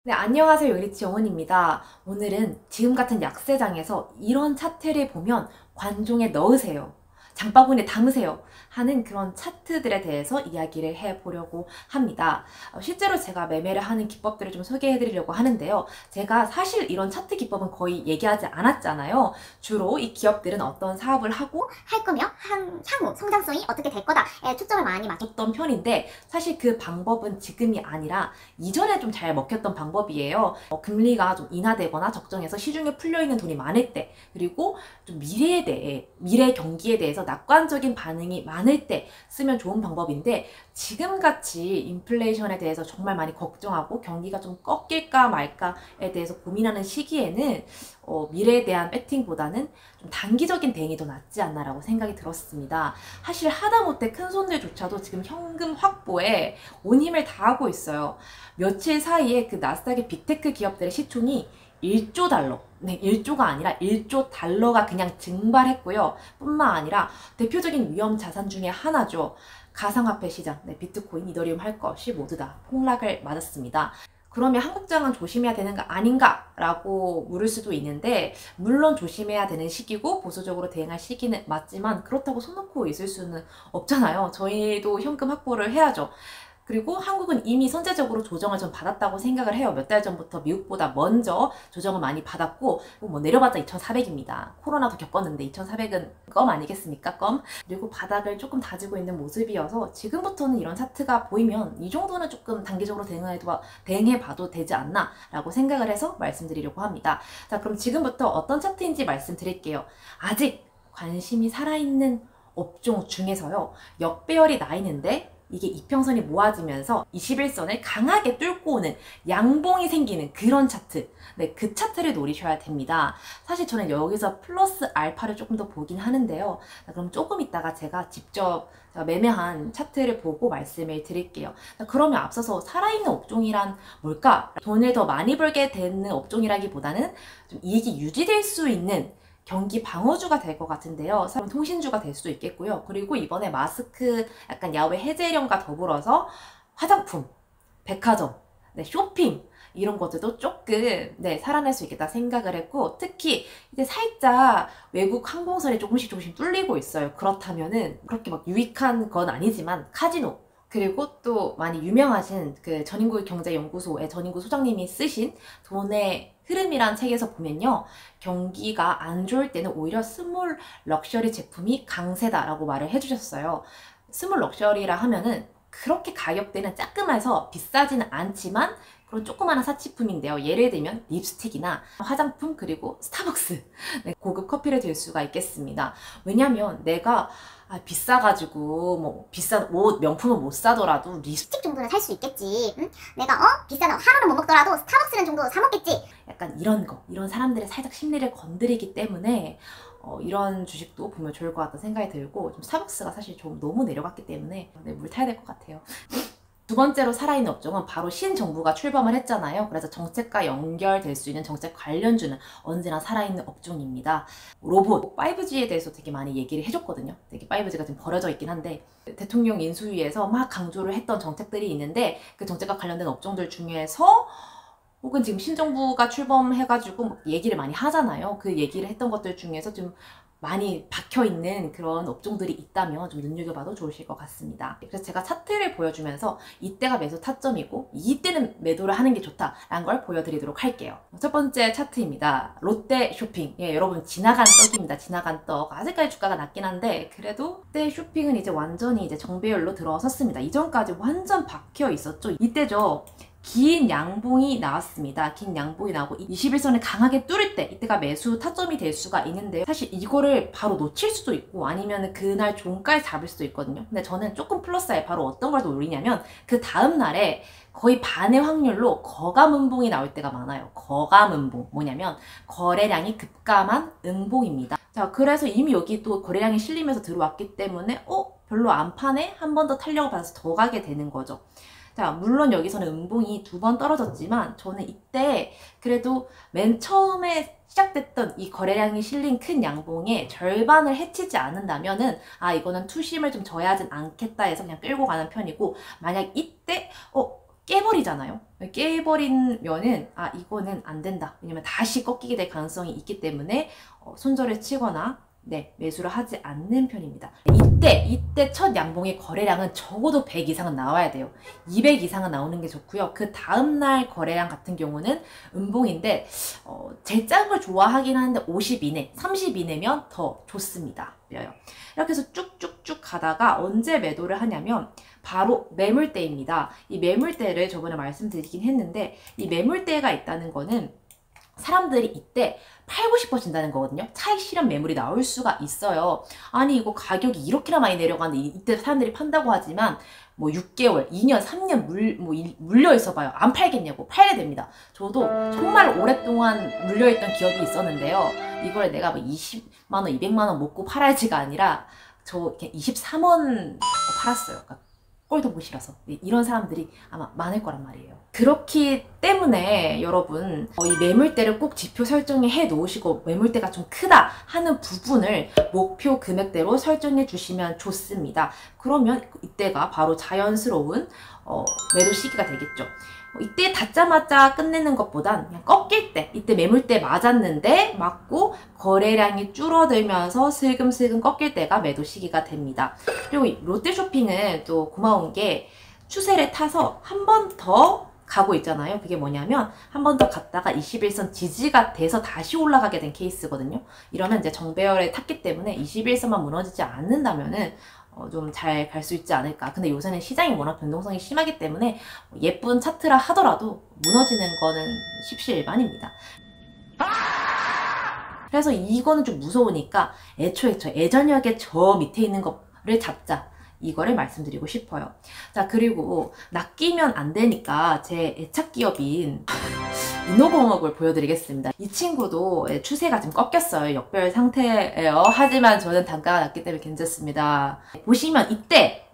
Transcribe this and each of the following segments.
네, 안녕하세요. 요리치 영은입니다. 오늘은 지금 같은 약세장에서 이런 차트를 보면 관종에 넣으세요. 장바구니에 담으세요. 하는 그런 차트들에 대해서 이야기를 해보려고 합니다. 실제로 제가 매매를 하는 기법들을 좀 소개해드리려고 하는데요. 제가 사실 이런 차트 기법은 거의 얘기하지 않았잖아요. 주로 이 기업들은 어떤 사업을 하고 할 거며 향후 성장성이 어떻게 될 거다에 초점을 많이 맞췄던 편인데 사실 그 방법은 지금이 아니라 이전에 좀 잘 먹혔던 방법이에요. 금리가 좀 인하되거나 적정해서 시중에 풀려있는 돈이 많을 때, 그리고 좀 미래에 대해, 미래 경기에 대해서 낙관적인 반응이 많을 때 쓰면 좋은 방법인데, 지금같이 인플레이션에 대해서 정말 많이 걱정하고 경기가 좀 꺾일까 말까에 대해서 고민하는 시기에는 미래에 대한 배팅보다는 좀 단기적인 대응이 더 낫지 않나라고 생각이 들었습니다. 사실 하다못해 큰 손들조차도 지금 현금 확보에 온 힘을 다하고 있어요. 며칠 사이에 그 나스닥의 빅테크 기업들의 시총이 1조 달러, 네, 1조가 아니라 1조 달러가 그냥 증발했고요. 뿐만 아니라 대표적인 위험 자산 중에 하나죠. 가상화폐 시장, 네, 비트코인, 이더리움 할 것이 모두 다 폭락을 맞았습니다. 그러면 한국장은 조심해야 되는 거 아닌가? 라고 물을 수도 있는데, 물론 조심해야 되는 시기고 보수적으로 대응할 시기는 맞지만 그렇다고 손 놓고 있을 수는 없잖아요. 저희도 현금 확보를 해야죠. 그리고 한국은 이미 선제적으로 조정을 좀 받았다고 생각을 해요. 몇 달 전부터 미국보다 먼저 조정을 많이 받았고, 뭐 내려봤자 2,400입니다. 코로나도 겪었는데 2,400은 껌 아니겠습니까? 껌. 그리고 바닥을 조금 다지고 있는 모습이어서 지금부터는 이런 차트가 보이면 이 정도는 조금 단기적으로 대응해봐도 되지 않나 라고 생각을 해서 말씀드리려고 합니다. 자, 그럼 지금부터 어떤 차트인지 말씀드릴게요. 아직 관심이 살아있는 업종 중에서요, 역배열이 나 있는데 이게 이평선이 모아지면서 21선을 강하게 뚫고 오는 양봉이 생기는 그런 차트, 네, 그 차트를 노리셔야 됩니다. 사실 저는 여기서 플러스 알파를 조금 더 보긴 하는데요. 자, 그럼 조금 이따가 제가 직접 매매한 차트를 보고 말씀을 드릴게요. 자, 그러면 앞서서 살아있는 업종이란 뭘까? 돈을 더 많이 벌게 되는 업종이라기보다는 좀 이익이 유지될 수 있는 경기 방어주가 될 것 같은데요. 통신주가 될 수도 있겠고요. 그리고 이번에 마스크 약간 야외 해제령과 더불어서 화장품, 백화점, 네, 쇼핑 이런 것들도 조금 살아날 수 있겠다 생각을 했고, 특히 이제 살짝 외국 항공선이 조금씩 뚫리고 있어요. 그렇다면은 그렇게 막 유익한 건 아니지만 카지노, 그리고 또 많이 유명하신 그 전인구 경제연구소의 전인구 소장님이 쓰신 돈의 흐름이란 책에서 보면요, 경기가 안 좋을 때는 오히려 스몰 럭셔리 제품이 강세다라고 말을 해주셨어요. 스몰 럭셔리라 하면은 그렇게 가격대는 조그마해서 비싸지는 않지만 그런 조그마한 사치품인데요. 예를 들면 립스틱이나 화장품, 그리고 스타벅스, 네, 고급 커피를 들 수가 있겠습니다. 왜냐면 내가 비싸가지고 뭐 비싼 옷, 명품은 못 사더라도 립스틱 립스틱 정도는 살 수 있겠지. 응? 내가 비싼 하루는 못 먹더라도 스타벅스는 정도 사 먹겠지. 약간 이런 사람들의 살짝 심리를 건드리기 때문에 이런 주식도 보면 좋을 것 같다는 생각이 들고, 좀 스타벅스가 사실 좀 너무 내려갔기 때문에 물 타야 될 것 같아요. 두 번째로 살아있는 업종은 바로 신정부가 출범을 했잖아요. 그래서 정책과 연결될 수 있는 정책 관련주는 언제나 살아있는 업종입니다. 로봇, 5G에 대해서 되게 많이 얘기를 해줬거든요. 되게 5G가 좀 버려져 있긴 한데, 대통령 인수위에서 막 강조를 했던 정책들이 있는데, 그 정책과 관련된 업종들 중에서 혹은 지금 신정부가 출범해가지고 막 얘기를 많이 하잖아요. 그 얘기를 했던 것들 중에서 좀 많이 박혀있는 그런 업종들이 있다면 좀 눈여겨봐도 좋으실 것 같습니다. 그래서 제가 차트를 보여주면서 이때가 매수 타점이고 이때는 매도를 하는 게 좋다라는 걸 보여드리도록 할게요. 첫 번째 차트입니다. 롯데 쇼핑. 예, 여러분 지나간 떡입니다. 지나간 떡. 아직까지 주가가 낮긴 한데 그래도 롯데 쇼핑은 이제 완전히 이제 정배열로 들어섰습니다. 이전까지 완전 박혀 있었죠. 이때죠. 긴 양봉이 나왔습니다. 긴 양봉이 나오고 21선을 강하게 뚫을 때 이때가 매수 타점이 될 수가 있는데요. 사실 이거를 바로 놓칠 수도 있고 아니면 그날 종가에 잡을 수도 있거든요. 근데 저는 조금 플러스 알파로 어떤 걸 더 노리냐면 그 다음 날에 거의 반의 확률로 거감음봉이 나올 때가 많아요. 거감음봉 뭐냐면 거래량이 급감한 음봉입니다. 자, 그래서 이미 여기 또 거래량이 실리면서 들어왔기 때문에 별로 안 파네? 한 번 더 탄력을 받아서 더 가게 되는 거죠. 자, 물론 여기서는 음봉이 2번 떨어졌지만 저는 이때 그래도 맨 처음에 시작됐던 이 거래량이 실린 큰 양봉의 절반을 해치지 않는다면은 이거는 투심을 좀 져야진 않겠다 해서 그냥 끌고 가는 편이고, 만약 이때 깨버리잖아요. 깨버리면은 아 이거는 안 된다. 왜냐면 다시 꺾이게 될 가능성이 있기 때문에 손절을 치거나 네, 매수를 하지 않는 편입니다. 이때 첫 양봉의 거래량은 적어도 100 이상은 나와야 돼요. 200 이상은 나오는 게 좋고요. 그 다음날 거래량 같은 경우는 음봉인데 제일 작은 걸 좋아하긴 하는데 50 이내, 30 이내면 더 좋습니다. 이렇게 해서 쭉쭉쭉 가다가 언제 매도를 하냐면 바로 매물대입니다. 이 매물대를 저번에 말씀드리긴 했는데 이 매물대가 있다는 거는 사람들이 이때 팔고 싶어진다는 거거든요. 차익 실현 매물이 나올 수가 있어요. 아니 이거 가격이 이렇게나 많이 내려가는데 이때 사람들이 판다고 하지만 뭐 6개월, 2년, 3년 물려 있어 봐요. 안 팔겠냐고. 팔게 됩니다. 저도 정말 오랫동안 물려있던 기업이 있었는데요. 이걸 내가 뭐 20만원, 200만원 먹고 팔아야지가 아니라 저 23원 팔았어요. 그러니까 꼴도 보기 싫어서. 이런 사람들이 아마 많을 거란 말이에요. 그렇기 때문에 여러분 이 매물대를 꼭 지표 설정해 놓으시고 매물대가 좀 크다 하는 부분을 목표 금액대로 설정해 주시면 좋습니다. 그러면 이때가 바로 자연스러운 매도 시기가 되겠죠. 이때 닫자마자 끝내는 것보단 그냥 꺾일 때, 이때 매물대 맞았는데 맞고 거래량이 줄어들면서 슬금슬금 꺾일 때가 매도 시기가 됩니다. 그리고 롯데쇼핑은 또 고마운 게 추세를 타서 한 번 더 가고 있잖아요. 그게 뭐냐면 한 번 더 갔다가 21선 지지가 돼서 다시 올라가게 된 케이스거든요. 이러면 이제 정배열에 탔기 때문에 21선만 무너지지 않는다면은 좀 잘 갈 수 있지 않을까. 근데 요새는 시장이 워낙 변동성이 심하기 때문에 예쁜 차트라 하더라도 무너지는 거는 십시일반입니다. 그래서 이거는 좀 무서우니까 애초에 예전역에 저 밑에 있는 거를 잡자. 이거를 말씀드리고 싶어요. 자, 그리고 낚이면 안 되니까 제 애착 기업인 리노공업을 보여드리겠습니다. 이 친구도 추세가 좀 꺾였어요. 역별 상태예요. 하지만 저는 단가가 낮기 때문에 괜찮습니다. 보시면 이때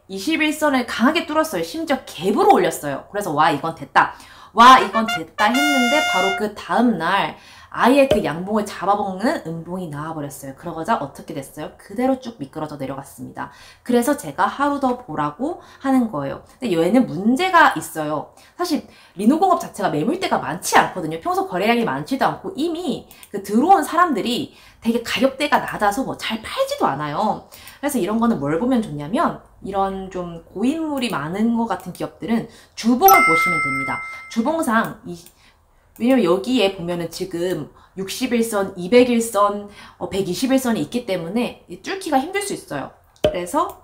21선을 강하게 뚫었어요. 심지어 갭으로 올렸어요. 그래서 와 이건 됐다. 와 이건 됐다 했는데 바로 그 다음날 아예 그 양봉을 잡아먹는 음봉이 나와버렸어요. 그러고자 어떻게 됐어요? 그대로 쭉 미끄러져 내려갔습니다. 그래서 제가 하루 더 보라고 하는 거예요. 근데 얘는 문제가 있어요. 사실 리노공업 자체가 매물대가 많지 않거든요. 평소 거래량이 많지도 않고 이미 그 들어온 사람들이 되게 가격대가 낮아서 뭐 잘 팔지도 않아요. 그래서 이런 거는 뭘 보면 좋냐면 이런 좀 고인물이 많은 것 같은 기업들은 주봉을 보시면 됩니다. 주봉상 왜냐면 여기에 보면은 지금 61선, 201선, 121선이 있기 때문에 뚫기가 힘들 수 있어요. 그래서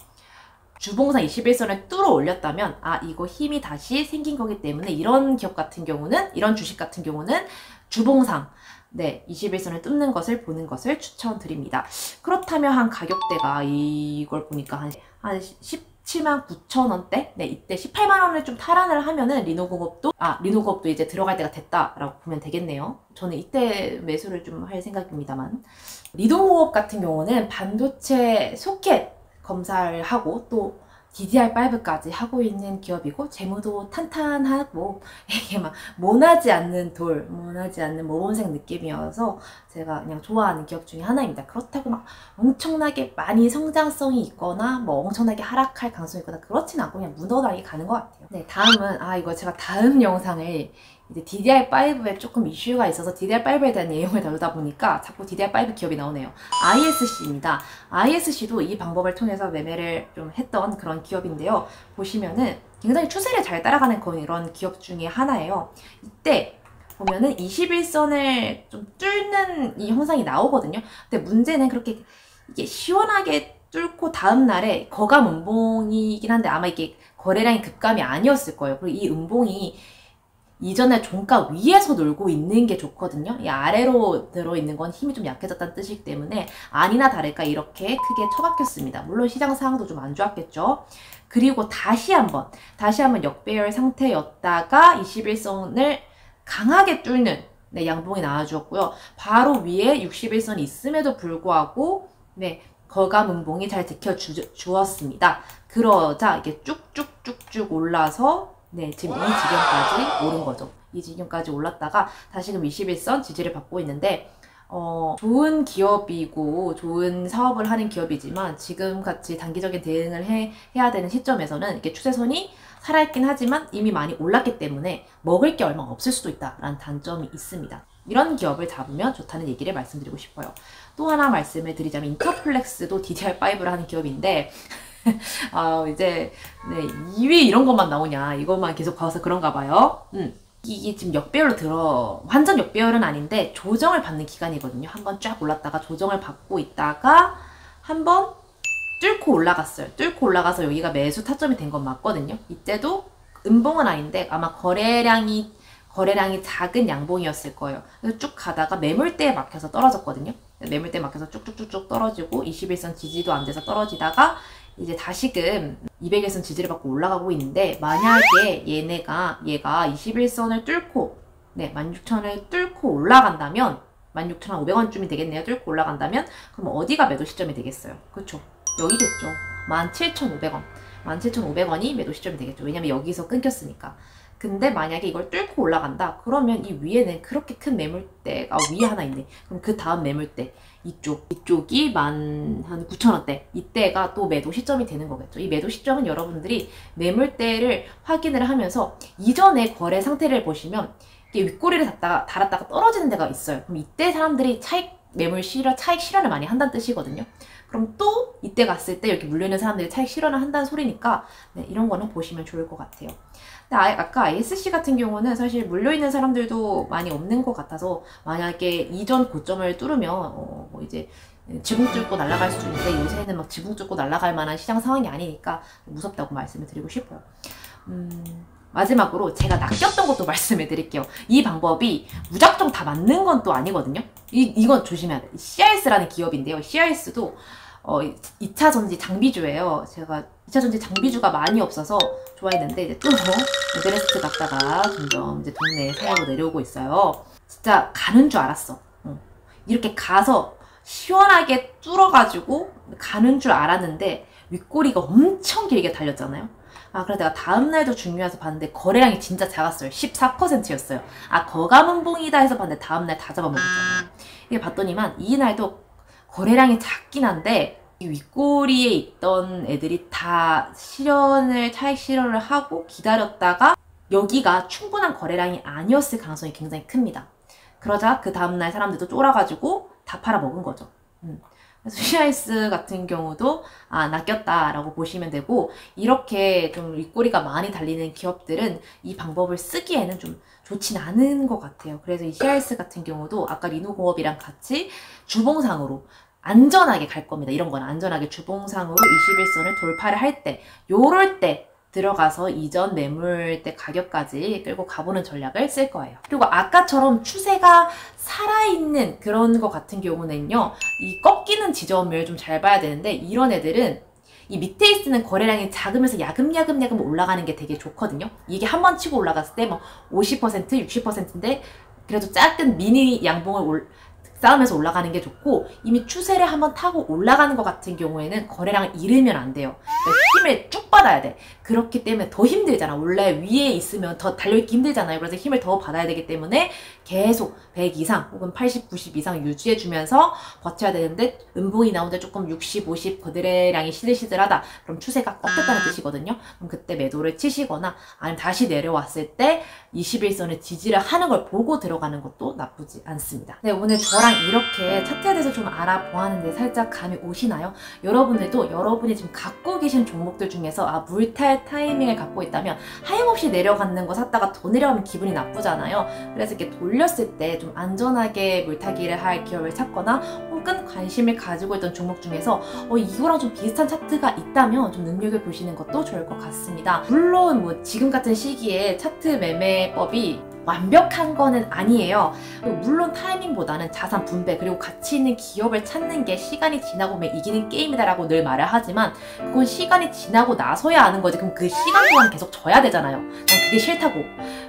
주봉상 21선을 뚫어 올렸다면 아 이거 힘이 다시 생긴 거기 때문에 이런 기업 같은 경우는 이런 주식 같은 경우는 주봉상 21선을 뚫는 것을 보는 것을 추천드립니다. 그렇다면 한 가격대가 이걸 보니까 한 17만 9천 원대? 이때 18만 원을 좀 탈환을 하면은 리노공업도 이제 들어갈 때가 됐다라고 보면 되겠네요. 저는 이때 매수를 좀 할 생각입니다만. 리노공업 같은 경우는 반도체 소켓 검사를 하고 또 DDR5까지 하고 있는 기업이고 재무도 탄탄하고 이게 막 모나지 않는 모범생 느낌이어서 제가 그냥 좋아하는 기업 중에 하나입니다. 그렇다고 막 엄청나게 많이 성장성이 있거나 뭐 엄청나게 하락할 가능성이 있거나 그렇진 않고 그냥 묻어나게 가는 것 같아요. 네, 다음은 이거 제가 다음 영상을 이제 DDR5에 조금 이슈가 있어서 DDR5에 대한 내용을 다루다 보니까 자꾸 DDR5 기업이 나오네요. ISC입니다. ISC도 이 방법을 통해서 매매를 좀 했던 그런 기업인데요. 보시면은 굉장히 추세를 잘 따라가는 그런 기업 중에 하나예요. 이때 보면은 21선을 좀 뚫는 이 현상이 나오거든요. 근데 문제는 그렇게 이게 시원하게 뚫고 다음날에 거감 음봉이긴 한데 아마 이게 거래량이 급감이 아니었을 거예요. 그리고 이 음봉이 이전에 종가 위에서 놀고 있는 게 좋거든요. 이 아래로 들어있는 건 힘이 좀 약해졌다는 뜻이기 때문에 아니나 다를까 이렇게 크게 처박혔습니다. 물론 시장 상황도 좀 안 좋았겠죠. 그리고 다시 한번 역배열 상태였다가 21선을 강하게 뚫는 양봉이 나와주었고요. 바로 위에 61선이 있음에도 불구하고 거감 음봉이 잘 지켜주었습니다. 그러자 이게 쭉쭉쭉쭉 올라서 지금 이 지경까지 오른 거죠. 이 지경까지 올랐다가 다시금 21선 지지를 받고 있는데 좋은 기업이고 좋은 사업을 하는 기업이지만 지금같이 단기적인 대응을 해야 되는 시점에서는 이렇게 추세선이 살아있긴 하지만 이미 많이 올랐기 때문에 먹을 게 얼마 없을 수도 있다라는 단점이 있습니다. 이런 기업을 잡으면 좋다는 얘기를 말씀드리고 싶어요. 또 하나 말씀을 드리자면 인터플렉스도 DDR5를 하는 기업인데 이제 2위 이런 것만 나오냐, 이것만 계속 봐서 그런가 봐요. 이게 지금 역배열로 완전 역배열은 아닌데 조정을 받는 기간이거든요. 한번 쫙 올랐다가 조정을 받고 있다가 한번 뚫고 올라갔어요. 뚫고 올라가서 여기가 매수 타점이 된 건 맞거든요. 이때도 음봉은 아닌데 아마 거래량이 작은 양봉이었을 거예요. 그래서 쭉 가다가 매물대에 막혀서 떨어졌거든요. 매물대에 막혀서 쭉쭉쭉쭉 떨어지고 21선 지지도 안 돼서 떨어지다가 이제 다시금 200일선 지지를 받고 올라가고 있는데, 만약에 얘가 21선을 뚫고 16,000을 뚫고 올라간다면 16,500원쯤이 되겠네요. 뚫고 올라간다면 그럼 어디가 매도 시점이 되겠어요? 그쵸? 여기겠죠. 17,500원. 17,500원이 매도 시점이 되겠죠. 왜냐면 여기서 끊겼으니까. 근데 만약에 이걸 뚫고 올라간다 그러면 이 위에는 그렇게 큰 매물대가 위에 하나 있네. 그럼 그 다음 매물대 이쪽이 한 9,000원대, 이때가 또 매도 시점이 되는 거겠죠. 이 매도 시점은 여러분들이 매물대를 확인을 하면서 이전의 거래 상태를 보시면 이게 윗꼬리를 달았다가 떨어지는 데가 있어요. 그럼 이때 사람들이 차익 실현을 많이 한다는 뜻이거든요. 그럼 또 이때 갔을 때 여기 물려있는 사람들이 차익 실현을 한다는 소리니까 이런 거는 보시면 좋을 것 같아요. 근데 아까 ISC 같은 경우는 사실 물려있는 사람들도 많이 없는 것 같아서, 만약에 이전 고점을 뚫으면 이제 지붕 뚫고 날아갈 수도 있는데, 요새는 막 지붕 뚫고 날아갈 만한 시장 상황이 아니니까 무섭다고 말씀을 드리고 싶어요. 마지막으로 제가 낚였던 것도 말씀을 드릴게요. 이 방법이 무작정 다 맞는 건 또 아니거든요. 이건 조심해야 돼요. CRS라는 기업인데요. CRS도 2차 전지 장비주예요. 제가 2차 전지 장비주가 많이 없어서 좋아했는데 이제 또 에베레스트 갔다가 점점 이제 동네 사양으로 내려오고 있어요. 진짜 가는 줄 알았어. 이렇게 가서 시원하게 뚫어가지고 가는 줄 알았는데 윗꼬리가 엄청 길게 달렸잖아요. 그래서 내가 다음날도 중요해서 봤는데 거래량이 진짜 작았어요. 14%였어요. 거감은봉이다 해서 봤는데 다음날 다 잡아먹었잖아요. 이게 봤더니만 이날도 거래량이 작긴 한데 이 윗꼬리에 있던 애들이 다 차익 실현을 하고 기다렸다가 여기가 충분한 거래량이 아니었을 가능성이 굉장히 큽니다. 그러자 그 다음날 사람들도 쫄아가지고 다 팔아먹은 거죠. 그래서 CRS 같은 경우도 낚였다라고 보시면 되고, 이렇게 좀 윗꼬리가 많이 달리는 기업들은 이 방법을 쓰기에는 좀 좋진 않은 것 같아요. 그래서 이 CRS 같은 경우도 아까 리노공업이랑 같이 주봉상으로 안전하게 갈 겁니다. 이런 건 안전하게 주봉상으로 21선을 돌파를 할 때, 요럴 때 들어가서 이전 매물대 가격까지 끌고 가보는 전략을 쓸 거예요. 그리고 아까처럼 추세가 살아있는 그런 거 같은 경우는요, 이 꺾이는 지점을 좀 잘 봐야 되는데, 이런 애들은 이 밑에 있는 거래량이 작으면서 야금야금 올라가는 게 되게 좋거든요. 이게 한 번 치고 올라갔을 때 50%, 60%인데 그래도 작은 미니 양봉을 싸우면서 올라가는 게 좋고, 이미 추세를 한번 타고 올라가는 것 같은 경우에는 거래량을 잃으면 안 돼요. 힘을 쭉 받아야 돼. 그렇기 때문에 더 힘들잖아. 원래 위에 있으면 더 달려있기 힘들잖아요. 그래서 힘을 더 받아야 되기 때문에 계속 100 이상 혹은 80, 90 이상 유지해주면서 버텨야 되는데, 음봉이 나오는데 조금 60, 50 거래량이 시들시들하다. 그럼 추세가 꺾였다는 뜻이거든요. 그럼 그때 매도를 치시거나 아니면 다시 내려왔을 때 21선을 지지를 하는 걸 보고 들어가는 것도 나쁘지 않습니다. 네, 오늘 저랑 이렇게 차트에 대해서 좀 알아보았는데 살짝 감이 오시나요? 여러분들도 여러분이 지금 갖고 계신 종목들 중에서 물탈 타이밍을 갖고 있다면 하염없이 내려가는 거 샀다가 더 내려가면 기분이 나쁘잖아요. 그래서 이렇게 돌렸을 때 좀 안전하게 물타기를 할 기업을 찾거나 혹은 관심을 가지고 있던 종목 중에서 이거랑 좀 비슷한 차트가 있다면 좀 눈여겨보시는 것도 좋을 것 같습니다. 물론 지금 같은 시기에 차트 매매법이 완벽한 거는 아니에요. 물론 타이밍보다는 자산 분배 그리고 가치 있는 기업을 찾는 게 시간이 지나고 보면 이기는 게임이다 라고 늘 말을 하지만, 그건 시간이 지나고 나서야 아는 거지. 그럼 그 시간 동안 계속 져야 되잖아요. 난 그게 싫다고.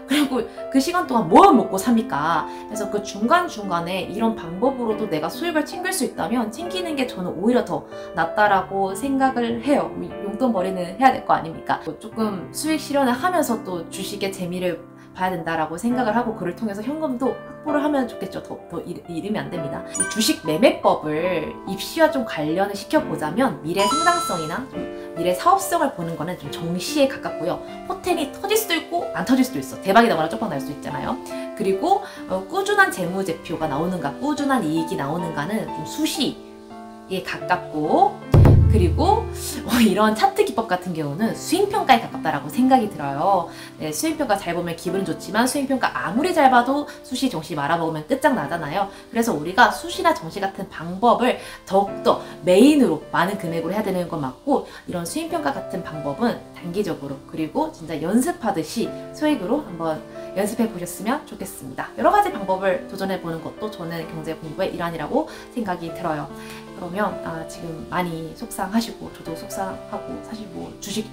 그리고 그 시간 동안 뭘 먹고 삽니까? 그래서 그 중간중간에 이런 방법으로도 내가 수익을 챙길 수 있다면 챙기는 게 저는 오히려 더 낫다라고 생각을 해요. 용돈벌이는 해야 될 거 아닙니까? 조금 수익 실현을 하면서 또 주식의 재미를 봐야 된다라고 생각을 하고, 그를 통해서 현금도 확보를 하면 좋겠죠. 더 잃으면 안 됩니다. 이 주식 매매법을 입시와 좀 관련을 시켜보자면 미래 성장성이나 좀 미래 사업성을 보는 거는 좀 정시에 가깝고요. 포텐이 터질 수도 있고 안 터질 수도 있어. 대박이 나거나 쪽박 날 수도 있잖아요. 그리고 꾸준한 재무제표가 나오는가, 꾸준한 이익이 나오는가는 좀 수시에 가깝고, 그리고 이런 차트 기법 같은 경우는 수행평가에 가깝다라고 생각이 들어요. 네, 수행평가 잘 보면 기분은 좋지만 수행평가 아무리 잘 봐도 수시, 정시 말아먹으면 끝장나잖아요. 그래서 우리가 수시나 정시 같은 방법을 더욱더 메인으로 많은 금액으로 해야 되는 건 맞고, 이런 수행평가 같은 방법은 단기적으로, 그리고 진짜 연습하듯이 소액으로 한번 연습해 보셨으면 좋겠습니다. 여러 가지 방법을 도전해 보는 것도 저는 경제 공부의 일환이라고 생각이 들어요. 그러면 지금 많이 속상하시고 저도 속상하고, 사실 뭐 주식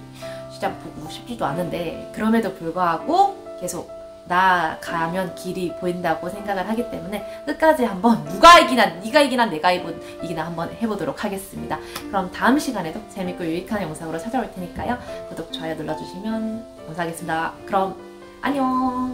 시장 보고 싶지도 않은데 그럼에도 불구하고 계속 나아가면 길이 보인다고 생각을 하기 때문에 끝까지 한번 누가 이기나, 네가 이기나 내가 이기나 한번 해보도록 하겠습니다. 그럼 다음 시간에도 재밌고 유익한 영상으로 찾아올 테니까요. 구독, 좋아요 눌러주시면 감사하겠습니다. 그럼 안녕.